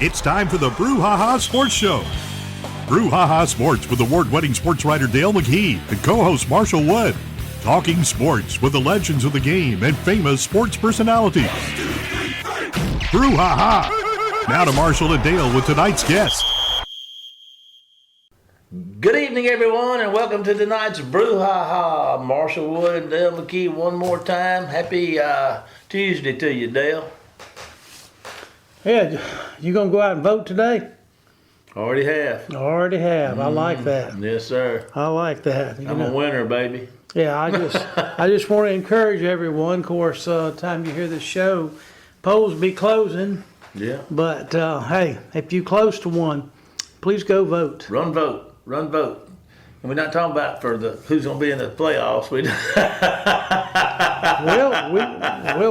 It's time for the Brouhaha Sports Show. Brouhaha Sports with award-winning sports writer Dale McKee and co-host Marshall Wood. Talking sports with the legends of the game and famous sports personalities. Brouhaha! Now to Marshall and Dale with tonight's guest. Good evening, everyone, and welcome to tonight's Brouhaha. Marshall Wood and Dale McKee one more time. Happy Tuesday to you, Dale. Yeah, you gonna go out and vote today? Already have. I like that. Yes, sir. I like that. I'm a winner, baby. Yeah, I just want to encourage everyone. Of course, time you hear this show, polls be closing. Yeah. But hey, if you close to one, please go vote. Run vote. And we're not talking about for the who's going to be in the playoffs.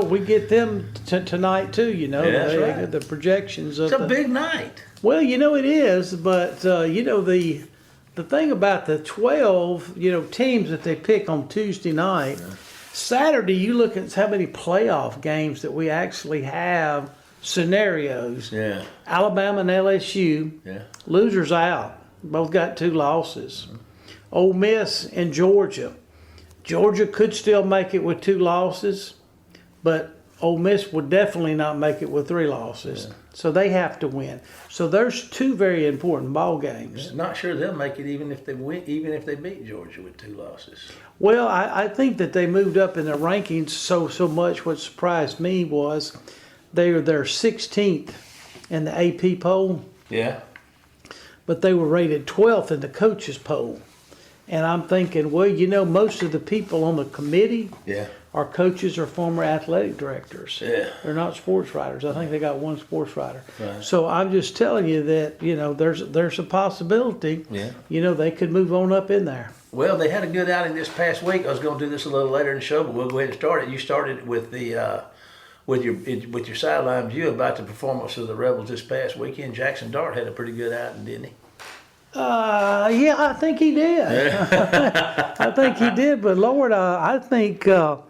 We get them tonight too. You know, yeah, that's right. The projections of it's a big night. Well, you know it is, but you know the thing about the 12 teams that they pick on Tuesday night, yeah. Saturday you look at how many playoff games that we actually have scenarios. Yeah. Alabama and LSU. Yeah. Losers out. Both got 2 losses. Ole Miss and Georgia. Georgia could still make it with 2 losses, but Ole Miss would definitely not make it with 3 losses. Yeah. So they have to win. So there's 2 very important ball games. Yeah, not sure they'll make it even if they win, even if they beat Georgia with 2 losses. Well, I think that they moved up in the rankings so much. What surprised me was they're 16th in the AP poll. Yeah. But they were rated 12th in the coaches poll. And I'm thinking, well, most of the people on the committee are coaches or former athletic directors. Yeah. They're not sports writers. I think they got 1 sports writer. Right. So I'm just telling you that, there's a possibility, they could move on up in there. Well, they had a good outing this past week. I was going to do this a little later in the show, but we'll go ahead and start it. You started with the with your sideline view about the performance of the Rebels this past weekend. Jackson Dart had a pretty good outing, didn't he? Yeah, I think he did. I think he did, but Lord, I think not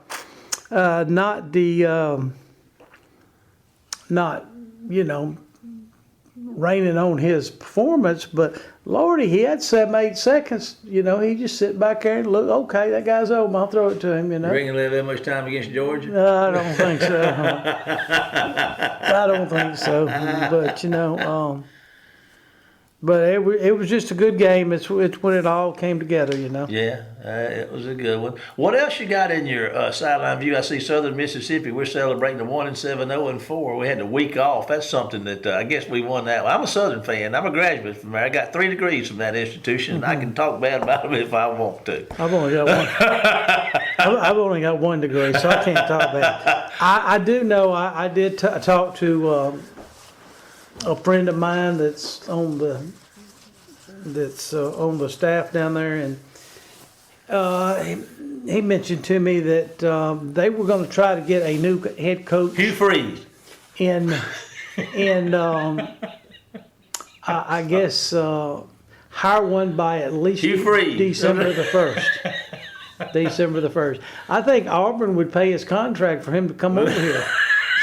raining on his performance, but Lordy, he had 7-8 seconds. He just sit back there and look. Okay, that guy's open. I'll throw it to him. You bring him that much time against Georgia? I don't think so. I don't think so. But but it was just a good game. It's when it all came together, Yeah, it was a good one. What else you got in your sideline view? I see Southern Mississippi. We're celebrating the 1-7, 0-4. We had the week off. That's something that I guess we won that. Well, I'm a Southern fan. I'm a graduate from there. I got 3 degrees from that institution. Mm-hmm. I can talk bad about them if I want to. I've only got one. I've only got 1 degree, so I can't talk bad. I do know. I did talk to a friend of mine that's on the staff down there, and he mentioned to me that they were going to try to get a new head coach. Hugh Freeze. I guess hire one by at least December the 1st. December the 1st. I think Auburn would pay his contract for him to come over here.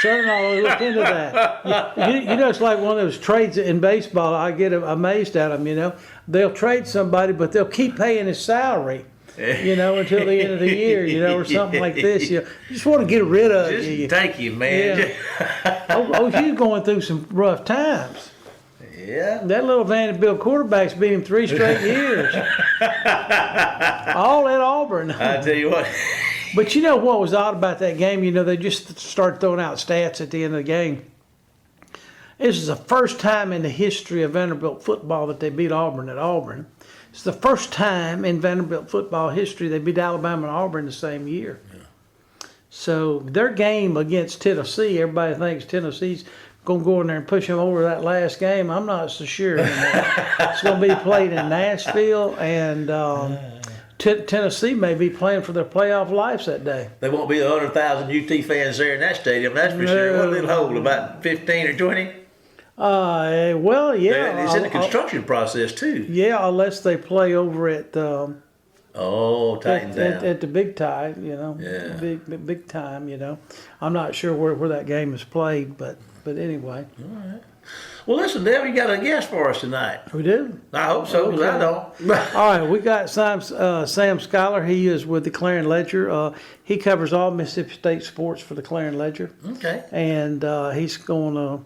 Son-in-law look into that. It's like one of those trades in baseball. I get amazed at them. They'll trade somebody, but they'll keep paying his salary. Until the end of the year. Or something like this. You just want to get rid of you. Thank you, man. Yeah. You're going through some rough times. Yeah. That little Vanderbilt quarterback's beat him 3 straight years. All at Auburn. I tell you what. But what was odd about that game? They just started throwing out stats at the end of the game. This is the first time in the history of Vanderbilt football that they beat Auburn at Auburn. It's the first time in Vanderbilt football history they beat Alabama and Auburn the same year. Yeah. So their game against Tennessee, everybody thinks Tennessee's going to go in there and push them over that last game. I'm not so sure anymore. It's going to be played in Nashville, and Tennessee may be playing for their playoff lives that day. There won't be 100,000 UT fans there in that stadium, that's for sure. What little hold, about 15 or 20? Well, yeah. It's in the construction process, too. Yeah, unless they play over at Oh, Titans down. At the big tie, Yeah. big time, I'm not sure where that game is played, but anyway. All right. Well, listen, Dale, you got a guest for us tonight. We do. I hope so, because I don't. All right, we got Sam Skylar. He is with the Clarion Ledger. He covers all Mississippi State sports for the Clarion Ledger. Okay. And he's going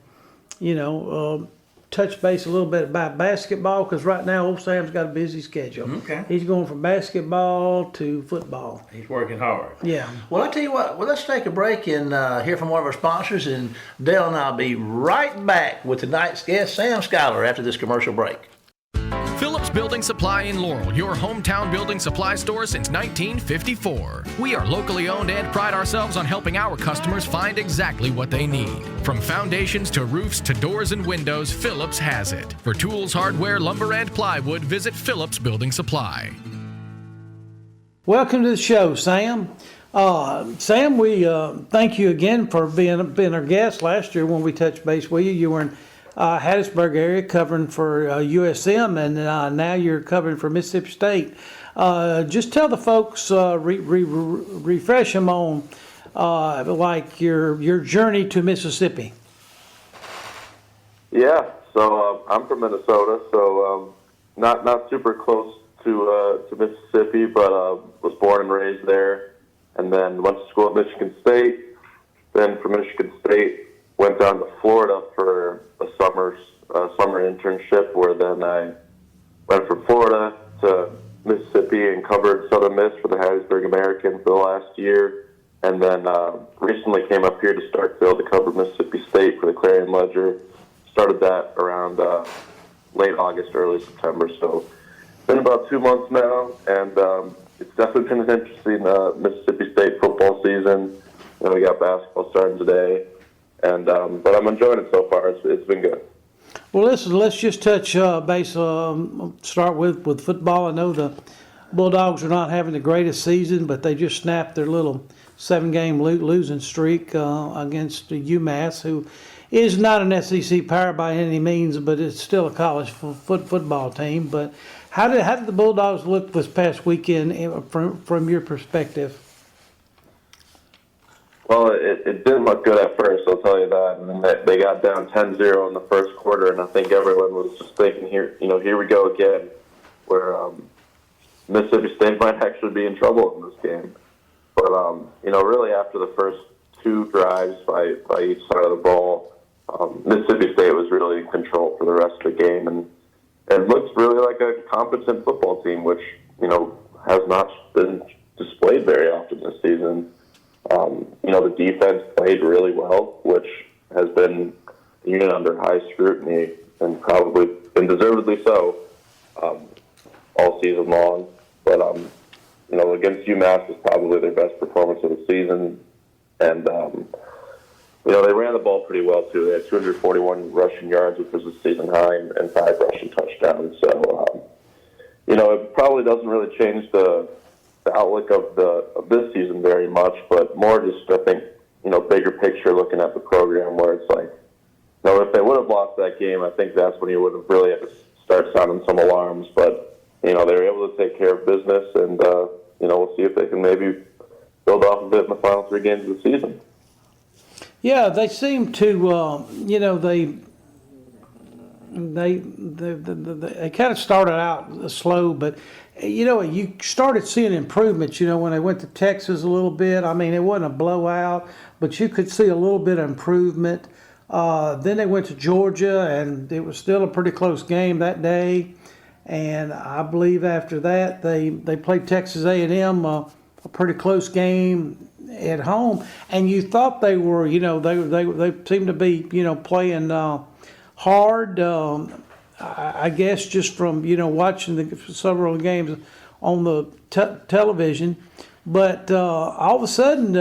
to, touch base a little bit about basketball, because right now old Sam's got a busy schedule. Okay. He's going from basketball to football. He's working hard. Yeah. Well, I tell you what. Well, let's take a break and hear from one of our sponsors, and Dale and I'll be right back with tonight's guest, Sam Skylar, after this commercial break. Phillips Building Supply in Laurel, your hometown building supply store since 1954. We are locally owned and pride ourselves on helping our customers find exactly what they need. From foundations to roofs to doors and windows, Phillips has it. For tools, hardware, lumber, and plywood, visit Phillips Building Supply. Welcome to the show, Sam. Sam, we thank you again for being our guest last year when we touched base with you. You were in Hattiesburg area covering for USM, and now you're covering for Mississippi State. Just tell the folks, refresh them on like your journey to Mississippi. Yeah, so I'm from Minnesota, so not super close to Mississippi, but was born and raised there, and then went to school at Michigan State. Then from Michigan State, went down to Florida for a summer internship, where then I went from Florida to Mississippi and covered Southern Miss for the Hattiesburg American for the last year, and then recently came up here to Starkville to cover Mississippi State for the Clarion Ledger. Started that around late August, early September, so it's been about 2 months now, and it's definitely been an interesting Mississippi State football season. We got basketball starting today, and but I'm enjoying it so far. It's been good. Well, let's just touch base. Start with football. I know the Bulldogs are not having the greatest season, but they just snapped their little 7-game losing streak against UMass, who is not an SEC power by any means, but it's still a college football team. But how did the Bulldogs look this past weekend from your perspective? Well, it didn't look good at first, I'll tell you that. And then they got down 10-0 in the first quarter, and I think everyone was just thinking, here we go again, where Mississippi State might actually be in trouble in this game. But really after the first 2 drives by each side of the ball, Mississippi State was really in control for the rest of the game, and it looks really like a competent football team, which has not been displayed very often this season. The defense played really well, which has been under high scrutiny, and probably been deservedly so, all season long. But against UMass was probably their best performance of the season, and they ran the ball pretty well too. They had 241 rushing yards, which was a season high, and 5 rushing touchdowns. So it probably doesn't really change the outlook of this season very much, but more just, I think, bigger picture, looking at the program, where it's like, if they would have lost that game, I think that's when you would have really had to start sounding some alarms. But they were able to take care of business, and we'll see if they can maybe build off of it in the final 3 games of the season. Yeah, they seem to, they kind of started out slow, but you started seeing improvements, when they went to Texas a little bit. I mean, it wasn't a blowout, but you could see a little bit of improvement. Then they went to Georgia, and it was still a pretty close game that day. And I believe after that, they played Texas A&M, a pretty close game at home. And you thought they were, they seemed to be, playing hard. I guess just from watching several games on the television, but all of a sudden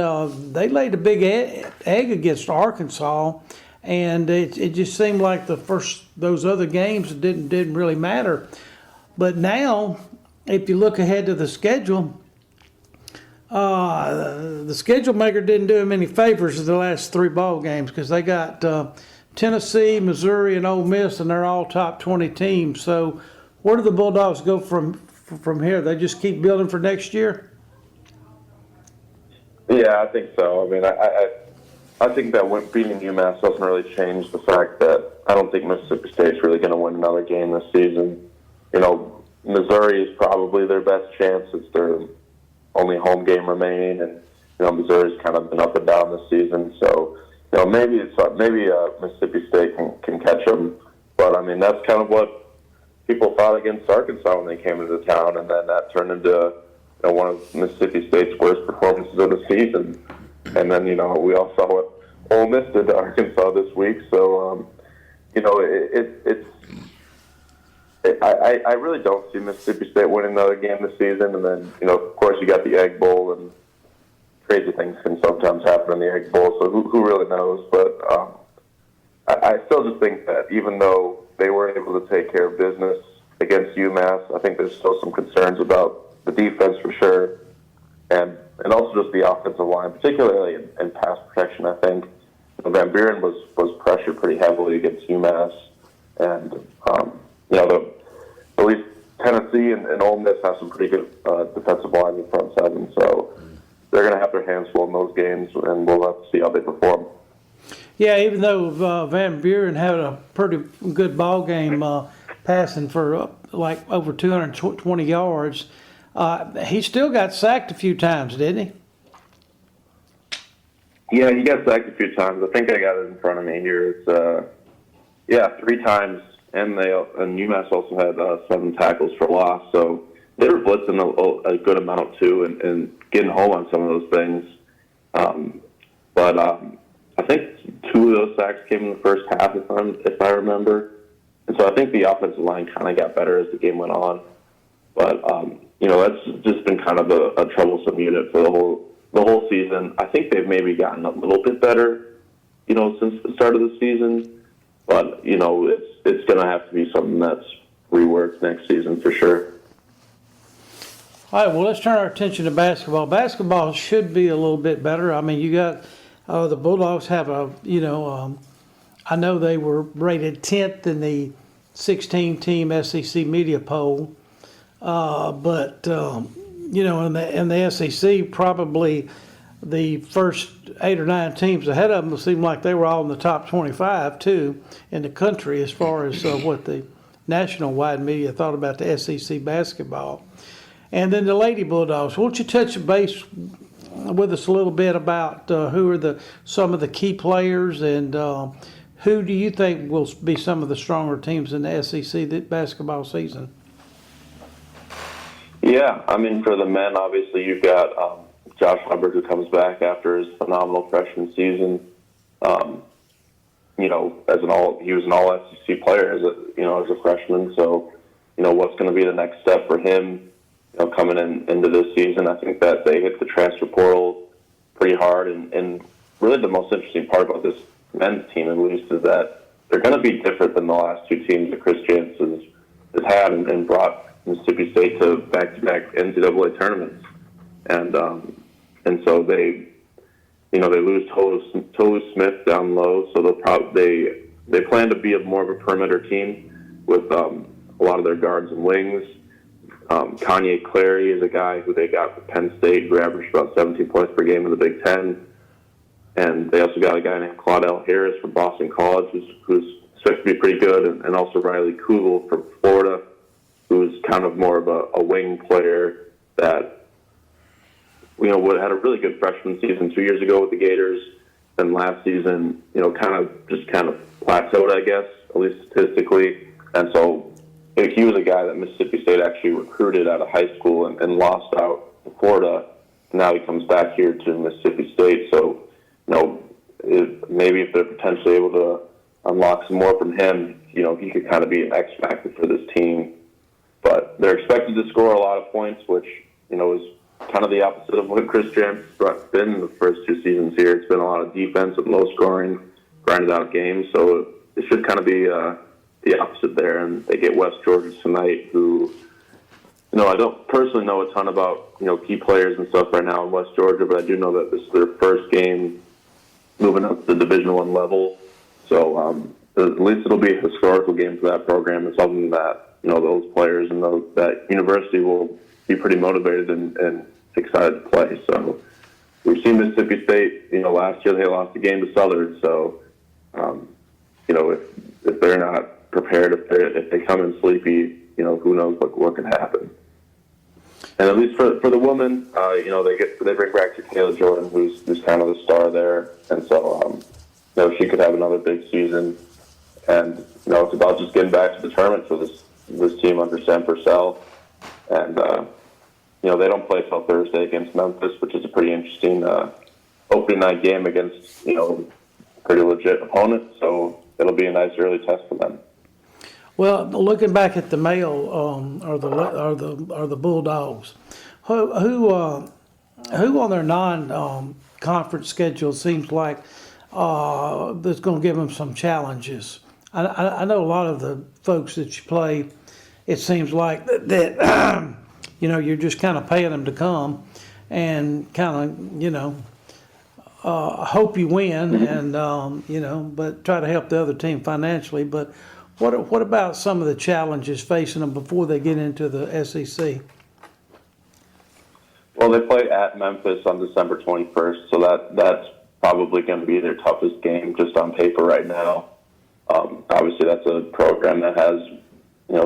they laid a big egg against Arkansas, and it just seemed like those other games didn't really matter. But now, if you look ahead to the schedule, the schedule maker didn't do them any favors in the last 3 ball games, because they got Tennessee, Missouri, and Ole Miss, and they're all top 20 teams. So where do the Bulldogs go from from here? They just keep building for next year? Yeah, I think so. I mean, I think that beating UMass doesn't really change the fact that I don't think Mississippi State's really going to win another game this season. You know, Missouri is probably their best chance. It's their only home game remaining, and Missouri's kind of been up and down this season. So, maybe Mississippi State can catch them. But I mean, that's kind of what people thought against Arkansas when they came into town, and then that turned into one of Mississippi State's worst performances of the season. And then we all saw what Ole Miss did to Arkansas this week. So I really don't see Mississippi State winning another game this season. And then of course you got the Egg Bowl, and crazy things can sometimes happen in the Egg Bowl. So who really knows? But I still just think that even though they were able to take care of business against UMass, I think there's still some concerns about the defense for sure, and also just the offensive line, particularly in pass protection. I think Van Buren was pressured pretty heavily against UMass, and at least Tennessee and Ole Miss have some pretty good defensive line in front seven, so they're going to have their hands full in those games, and we'll have to see how they perform. Yeah, even though Van Buren had a pretty good ball game passing for like over 220 yards, he still got sacked a few times, didn't he? Yeah, he got sacked a few times. I think I got it in front of me here. It's 3 times, and UMass also had 7 tackles for loss. So they were blitzing a good amount too, and getting home on some of those things. But I think 2 of those sacks came in the first half, if I remember. And so I think the offensive line kind of got better as the game went on. But that's just been kind of a troublesome unit for the whole season. I think they've maybe gotten a little bit better, since the start of the season. But it's going to have to be something that's reworked next season for sure. All right, well, let's turn our attention to basketball. Basketball should be a little bit better. I mean, you got the Bulldogs have I know they were rated 10th in the 16-team SEC media poll, but in the SEC, probably the first 8 or 9 teams ahead of them seemed like they were all in the top 25 too in the country as far as what the national wide media thought about the SEC basketball. And then the Lady Bulldogs. Won't you touch base with us a little bit about who are some of the key players, and who do you think will be some of the stronger teams in the SEC this basketball season? Yeah, I mean, for the men, obviously you've got Josh Hubbard, who comes back after his phenomenal freshman season. He was an all SEC player as a freshman. So, what's going to be the next step for him? Coming into this season, I think that they hit the transfer portal pretty hard, and really the most interesting part about this men's team, at least, is that they're going to be different than the last 2 teams that Chris Jansen has had and brought Mississippi State to back-to-back NCAA tournaments, and so they lose Tolu Smith down low, so they plan to be more of a perimeter team with a lot of their guards and wings. Kanye Clary is a guy who they got from Penn State, who averaged about 17 points per game in the Big Ten. And they also got a guy named Claudell Harris from Boston College, who's expected to be pretty good, and also Riley Kugel from Florida, who's kind of more of a wing player that, had a really good freshman season 2 years ago with the Gators. And last season, kind of plateaued, I guess, at least statistically. And so he was a guy that Mississippi State actually recruited out of high school and lost out to Florida. Now he comes back here to Mississippi State. So, maybe if they're potentially able to unlock some more from him, he could kind of be an X factor for this team. But they're expected to score a lot of points, which, is kind of the opposite of what Chris Jansen's been in the first 2 seasons here. It's been a lot of defense and low scoring, grinded out games. So it should kind of be the opposite there. And they get West Georgia tonight, who, I don't personally know a ton about, key players and stuff right now in West Georgia, but I do know that this is their first game moving up to the Division I level. So at least it'll be a historical game for that program. It's something that those players and that university will be pretty motivated and excited to play. So we've seen Mississippi State, last year they lost the game to Southern. So, if they're not prepared, if they come in sleepy, who knows what can happen. And at least for the women, they bring back Kayla Jordan, who's kind of the star there, and so she could have another big season. And it's about just getting back to the tournament for this team under Sam Purcell. And they don't play till Thursday against Memphis, which is a pretty interesting opening night game against pretty legit opponent. So it'll be a nice early test for them. Well, looking back at the male or the Bulldogs, who on their non-conference schedule seems like that's going to give them some challenges. I know a lot of the folks that you play. It seems like that you're just kind of paying them to come and kind of hope you win and but try to help the other team financially. But what about some of the challenges facing them before they get into the SEC? Well, they play at Memphis on December 21st, so that's probably going to be their toughest game just on paper right now. Obviously, that's a program that has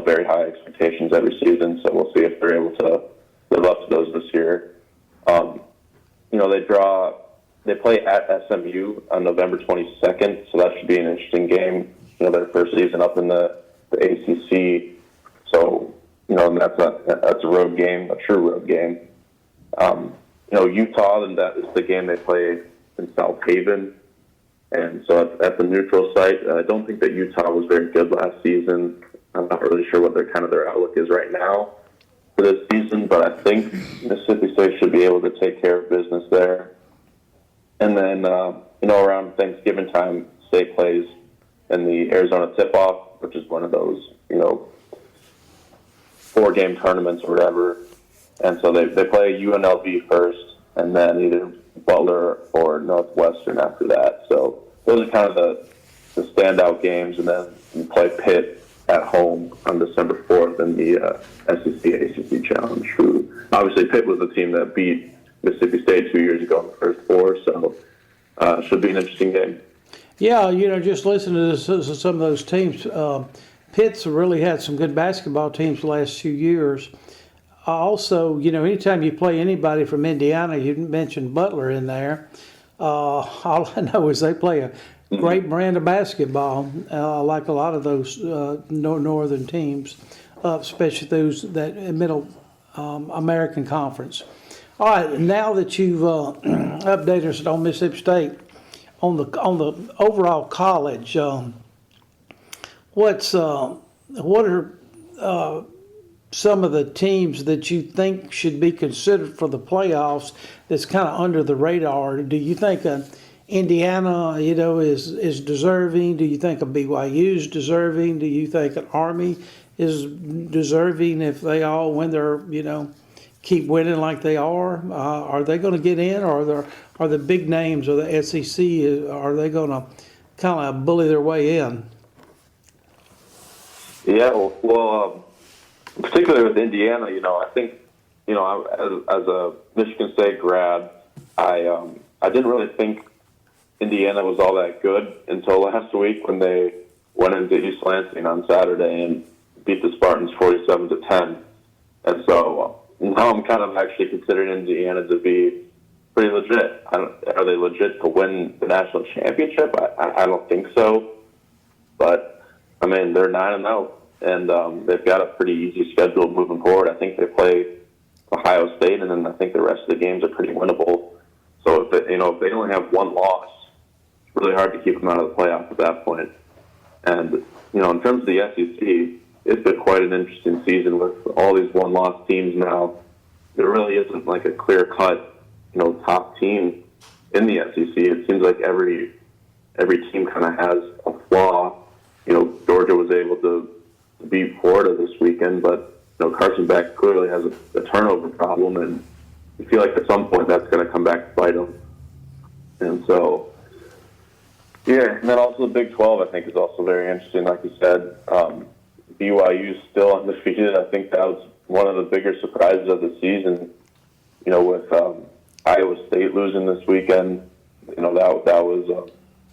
very high expectations every season, so we'll see if they're able to live up to those this year. They play at SMU on November 22nd, so that should be an interesting game. Their first season up in the ACC, so that's a road game, a true road game. Utah, and that is the game they play in South Haven, and so at the neutral site. I don't think that Utah was very good last season. I'm not really sure what their outlook is right now for this season, but I think Mississippi State should be able to take care of business there. And then around Thanksgiving time, State plays in the Arizona Tip-Off, which is one of those 4-game tournaments or whatever. And so they play UNLV first, and then either Butler or Northwestern after that. So those are kind of the standout games, and then you play Pitt at home on December 4th in the SEC-ACC Challenge. Who obviously Pitt was the team that beat Mississippi State 2 years ago in the first 4, so should be an interesting game. Yeah, just listening to some of those teams. Pitt's really had some good basketball teams the last few years. Also, anytime you play anybody from Indiana, you mentioned Butler in there. All I know is they play a great brand of basketball, like a lot of those northern teams, especially those that Middle American Conference. All right, now that you've updated us on Mississippi State, on the overall college, what are some of the teams that you think should be considered for the playoffs that's kind of under the radar? Do you think Indiana, is deserving? Do you think a BYU is deserving? Do you think an Army is deserving if they all win their, keep winning like they are? Are they going to get in, or are the big names of the SEC, are they going to kind of bully their way in? Yeah, well, particularly with Indiana, I think, as a Michigan State grad, I didn't really think Indiana was all that good until last week when they went into East Lansing on Saturday and beat the Spartans 47-10. And so now I'm kind of actually considering Indiana to be pretty legit. Are they legit to win the national championship? I don't think so. But, they're 9-0, and they've got a pretty easy schedule moving forward. I think they play Ohio State, and then I think the rest of the games are pretty winnable. So if they only have one loss, it's really hard to keep them out of the playoffs at that point. And, in terms of the SEC, it's been quite an interesting season with all these one-loss teams now. There really isn't like a clear-cut, top team in the SEC. It seems like every team kind of has a flaw. Georgia was able to beat Florida this weekend, but Carson Beck clearly has a turnover problem, and you feel like at some point that's going to come back to bite him. And so, yeah, and then also the Big 12 I think is also very interesting. Like you said, BYU's still undefeated. I think that was one of the bigger surprises of the season. With Iowa State losing this weekend, that was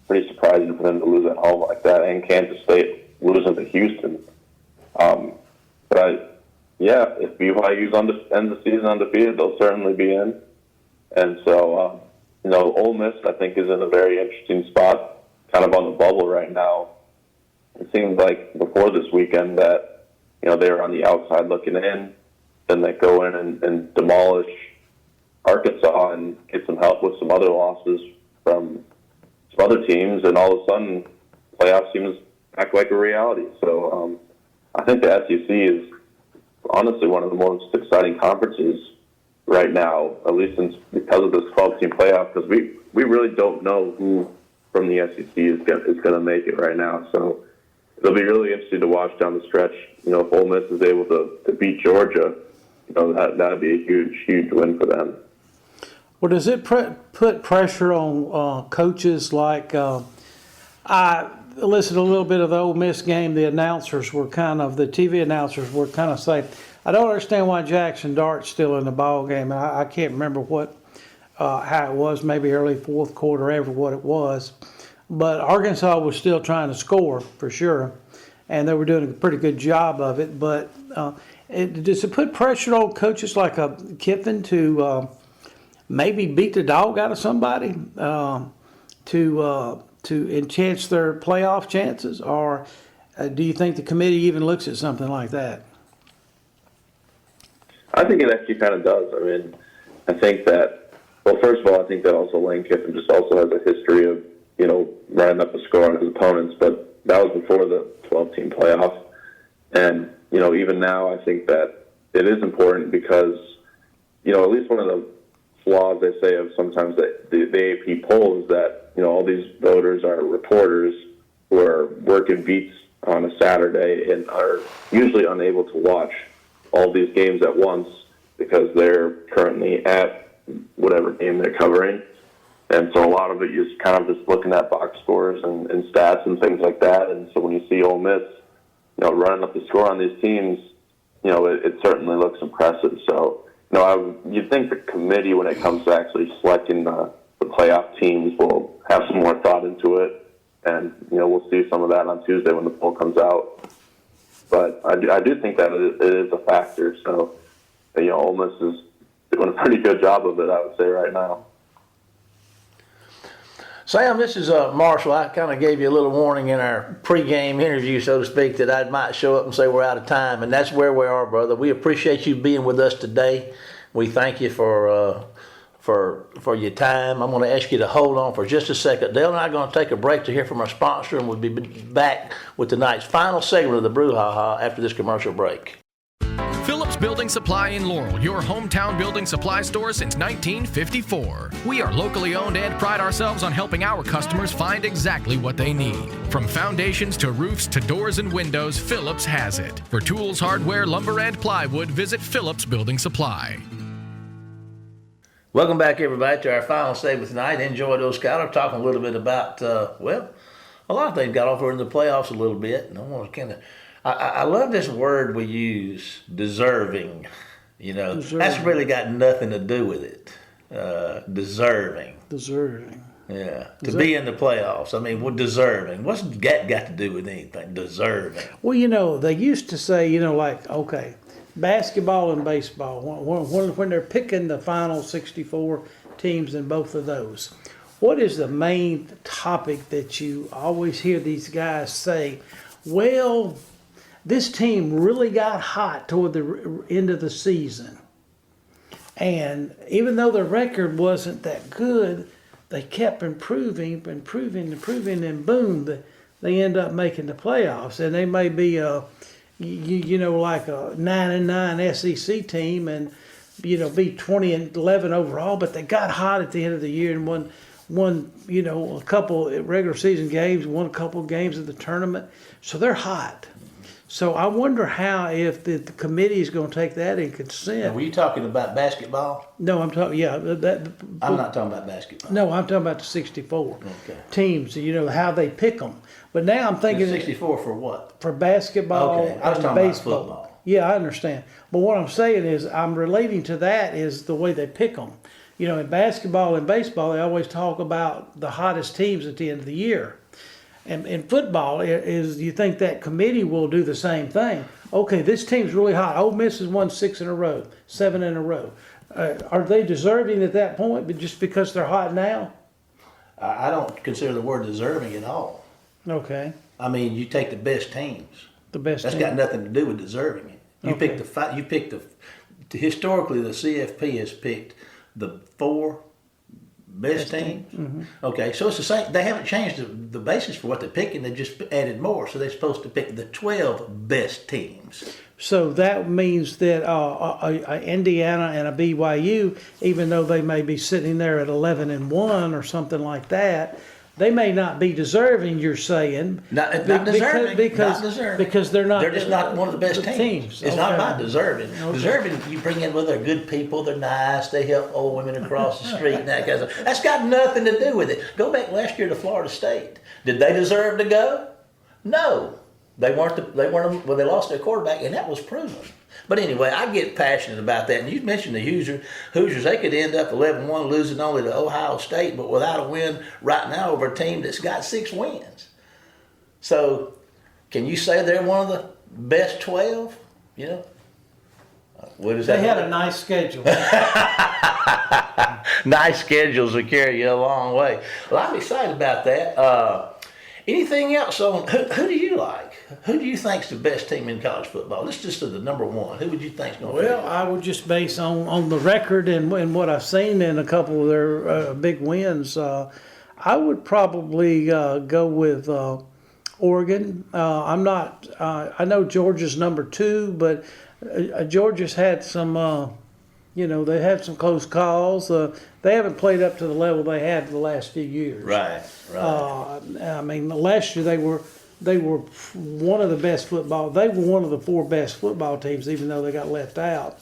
pretty surprising for them to lose at home like that, and Kansas State losing to Houston. If BYU's end the season undefeated, they'll certainly be in. And so, Ole Miss, I think, is in a very interesting spot, kind of on the bubble right now. It seems like before this weekend that, they were on the outside looking in, then they go in and demolish Arkansas and get some help with some other losses from some other teams, and all of a sudden, playoffs seems act like a reality. So I think the SEC is honestly one of the most exciting conferences right now, at least because of this 12-team playoff, because we really don't know who from the SEC is going to make it right now. So it'll be really interesting to watch down the stretch. If Ole Miss is able to beat Georgia, that'd be a huge win for them. Well, does it put pressure on coaches like I listened to a little bit of the Ole Miss game. The TV announcers were kind of saying, I don't understand why Jackson Dart's still in the ball game. I can't remember how it was, maybe early fourth quarter, ever what it was. But Arkansas was still trying to score for sure, and they were doing a pretty good job of it. But does it put pressure on coaches like Kiffin to maybe beat the dog out of somebody to enhance their playoff chances, or do you think the committee even looks at something like that? I think it actually kind of does. I mean, I think that, first of all, I think that also Lane Kiffin just also has a history of, running up the score on his opponents, but that was before the 12-team playoff. And, even now I think that it is important because, at least one of the flaws they say of sometimes the AP poll is that, all these voters are reporters who are working beats on a Saturday and are usually unable to watch all these games at once because they're currently at whatever game they're covering. And so a lot of it is kind of just looking at box scores and stats and things like that. And so when you see Ole Miss, running up the score on these teams, it certainly looks impressive. So, you'd think the committee, when it comes to actually selecting the playoff teams, will have some more thought into it. And, we'll see some of that on Tuesday when the poll comes out. But I do think that it is a factor. So, Ole Miss is doing a pretty good job of it, I would say, right now. Sam, this is Marshall. I kind of gave you a little warning in our pregame interview, so to speak, that I might show up and say we're out of time, and that's where we are, brother. We appreciate you being with us today. We thank you for your time. I'm going to ask you to hold on for just a second. Dale and I are going to take a break to hear from our sponsor, and we'll be back with tonight's final segment of the Brouhaha after this commercial break. Phillips Building Supply in Laurel, your hometown building supply store since 1954. We are locally owned and pride ourselves on helping our customers find exactly what they need. From foundations to roofs to doors and windows, Phillips has it. For tools, hardware, lumber, and plywood, visit Phillips Building Supply. Welcome back, everybody, to our final segment tonight. Enjoy those, Skylar, talking a little bit about, a lot of things got off in the playoffs a little bit. And I want to I love this word we use, deserving. That's really got nothing to do with it. Deserving. Yeah, to be in the playoffs. I mean, deserving. What's that got to do with anything? Deserving. Well, they used to say, okay, basketball and baseball, when they're picking the final 64 teams in both of those, what is the main topic that you always hear these guys say? Well, this team really got hot toward the end of the season. And even though the record wasn't that good, they kept improving, and boom, they end up making the playoffs. And they may be like a 9-9 SEC team and, be 20-11 overall, but they got hot at the end of the year and won a couple regular season games, won a couple games of the tournament. So they're hot. So I wonder if the committee is going to take that in consent. Were you talking about basketball? No, I'm talking. Yeah, I'm not talking about basketball. No, I'm talking about the 64 Okay. teams. How they pick them. But now I'm thinking 64 for what? for basketball Okay, I was and talking about baseball. football. Yeah, I understand. But what I'm saying is, I'm relating to that is the way they pick them. In basketball and baseball, they always talk about the hottest teams at the end of the year. And in football, you think that committee will do the same thing. Okay, this team's really hot. Ole Miss has won 6 in a row, 7 in a row. Are they deserving at that point, but just because they're hot now? I don't consider the word deserving at all. Okay, I mean, you take the best teams. the best That's team. got nothing to do with deserving it. You Okay. pick the. Historically, the CFP has picked the 4 best teams. Mm-hmm. Okay, so it's the same. They haven't changed the basis for what they're picking. They just added more. So they're supposed to pick the 12 best teams. So that means that a Indiana and a BYU, even though they may be sitting there at 11-1 or something like that, they may not be deserving. You're saying Not Be- deserving. because not deserving. because they're not. They're just not one of the best teams. It's not Okay. about deserving. Okay. Deserving, you bring in, well, they're good people. They're nice. They help old women across the street and that kind of stuff. That's got nothing to do with it. Go back last year to Florida State. Did they deserve to go? No. They weren't. Well, they lost their quarterback, and that was proven. But anyway, I get passionate about that. And you mentioned the Hoosiers. They could end up 11-1, losing only to Ohio State, but without a win right now over a team that's got 6 wins. So, can you say they're one of the best 12? What is that? They had a nice schedule. Nice schedules will carry you a long way. Well, I'm excited about that. Anything else on who do you like? Who do you think's the best team in college football? Let's just do the number 1. Who would you think's going to Well, I would just base on the record and what I've seen in a couple of their big wins. I would probably go with Oregon. I'm not. I know Georgia's number 2, but Georgia's had some. They had some close calls. They haven't played up to the level they had the last few years. Right. I mean, last year they were one of the best football. They were one of the 4 best football teams, even though they got left out.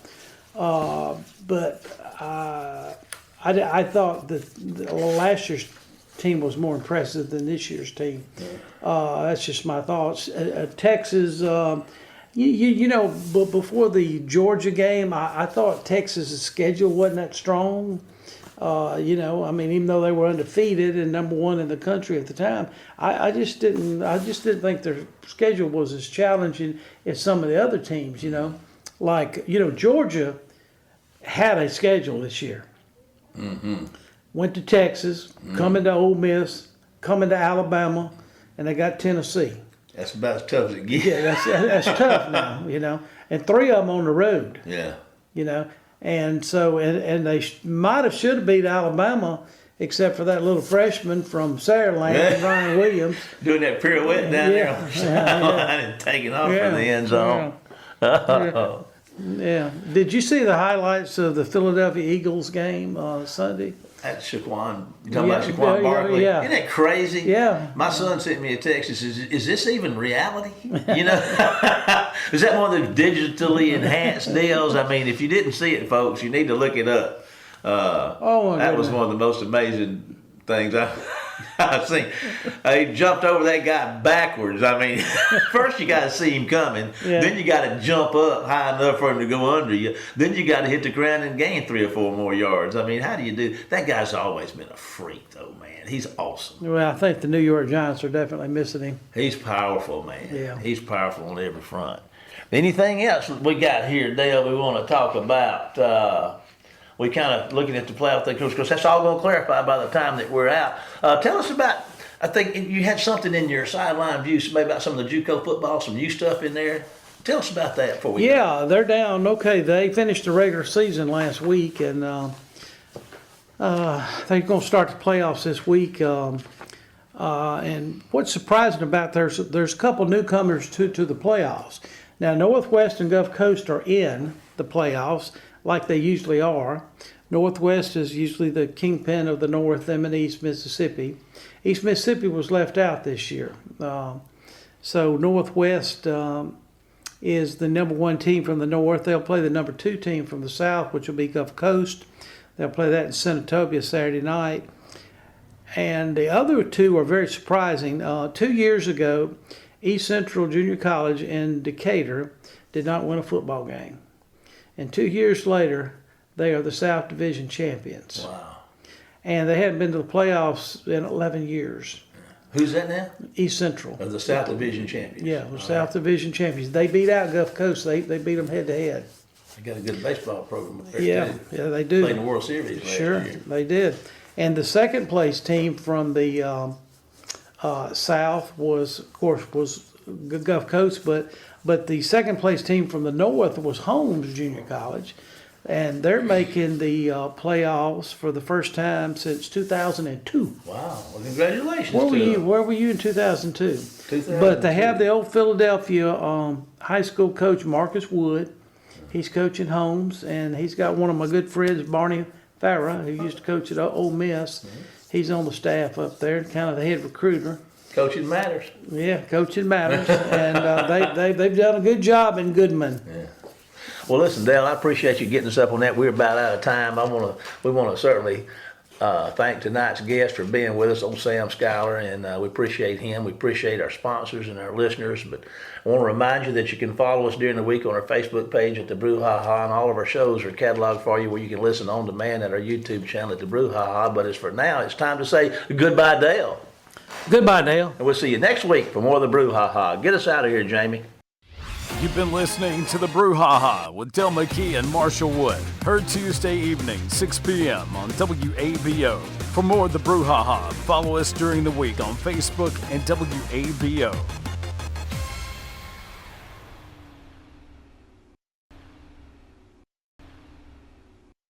But I thought that last year's team was more impressive than this year's team. That's just my thoughts. Texas. Before the Georgia game, I thought Texas's schedule wasn't that strong. Even though they were undefeated and number 1 in the country at the time, I just didn't think their schedule was as challenging as some of the other teams. Georgia had a schedule this year. Mm-hmm. Went to Texas, coming to Ole Miss, coming to Alabama, and they got Tennessee. That's about as tough as it gets. Yeah, that's tough now, and 3 of them on the road. Yeah. And so, and they should have beat Alabama, except for that little freshman from Saraland, Ryan Williams. Doing that pirouette down there on the sideline and taking off for the end zone. Yeah. Did you see the highlights of the Philadelphia Eagles game on Sunday? That's Shaquan. You talking about Shaquan Barkley? Yeah. Isn't that crazy? Yeah. My son sent me a text and says, "Is this even reality?" Is that one of those digitally enhanced deals? I mean, if you didn't see it, folks, you need to look it up. That was one of the most amazing things I've seen. He jumped over that guy backwards. I mean, first you got to see him coming. Yeah. Then you got to jump up high enough for him to go under you. Then you got to hit the ground and gain 3 or 4 more yards. I mean, how do you do that? Guy's always been a freak, though, man. He's awesome. Well, I think the New York Giants are definitely missing him. He's powerful, man. Yeah. He's powerful on every front. Anything else we got here, Dale, we want to talk about? We kind of looking at the playoff thing, because that's all going to clarify by the time that we're out. Tell us about, I think you had something in your sideline view, maybe about some of the JUCO football, some new stuff in there. Tell us about that before we Yeah, they're down. Okay, they finished the regular season last week, and they're going to start the playoffs this week. And what's surprising about there's a couple newcomers to the playoffs. Now, Northwest and Gulf Coast are in the playoffs, like they usually are. Northwest is usually the kingpin of the North, them and East Mississippi. East Mississippi was left out this year. So Northwest is the number 1 team from the north. They'll play the number 2 team from the south, which will be Gulf Coast. They'll play that in Senatobia Saturday night. And the other 2 are very surprising. 2 years ago, East Central Junior College in Decatur did not win a football game. And 2 years later, they are the South Division champions. Wow. And they hadn't been to the playoffs in 11 years. Who's that now? East Central. Of the South Division champions. Yeah, the South Division champions. They beat out Gulf Coast. They beat them head to head. They got a good baseball program up there, Yeah, too. yeah, they do. Played in the World Series last Sure, year. they did. And the second place team from the South was Gulf Coast, but the second place team from the North was Holmes Junior College, and they're making the playoffs for the first time since 2002. Wow. Well, congratulations Where to were you? them. Where were you in 2002? 2002. But they have the old Philadelphia high school coach Marcus Wood. He's coaching Holmes, and he's got one of my good friends, Barney Farah, who used to coach at Ole Miss. He's on the staff up there, kind of the head recruiter. Coaching matters. Yeah, coaching matters, and they've done a good job in Goodman. Yeah. Well, listen, Dale, I appreciate you getting us up on that. We're about out of time. We want to certainly thank tonight's guest for being with us, old Sam Skylar, and we appreciate him. We appreciate our sponsors and our listeners. But I want to remind you that you can follow us during the week on our Facebook page at the Brouhaha, and all of our shows are cataloged for you where you can listen on demand at our YouTube channel at the Brouhaha. But as for now, it's time to say goodbye, Dale. Goodbye, Dale. And we'll see you next week for more of the Brouhaha. Get us out of here, Jamie. You've been listening to the Brouhaha with Dale McKee and Marshall Wood. Heard Tuesday evening, 6 p.m. on WABO. For more of the Brouhaha, follow us during the week on Facebook and WABO.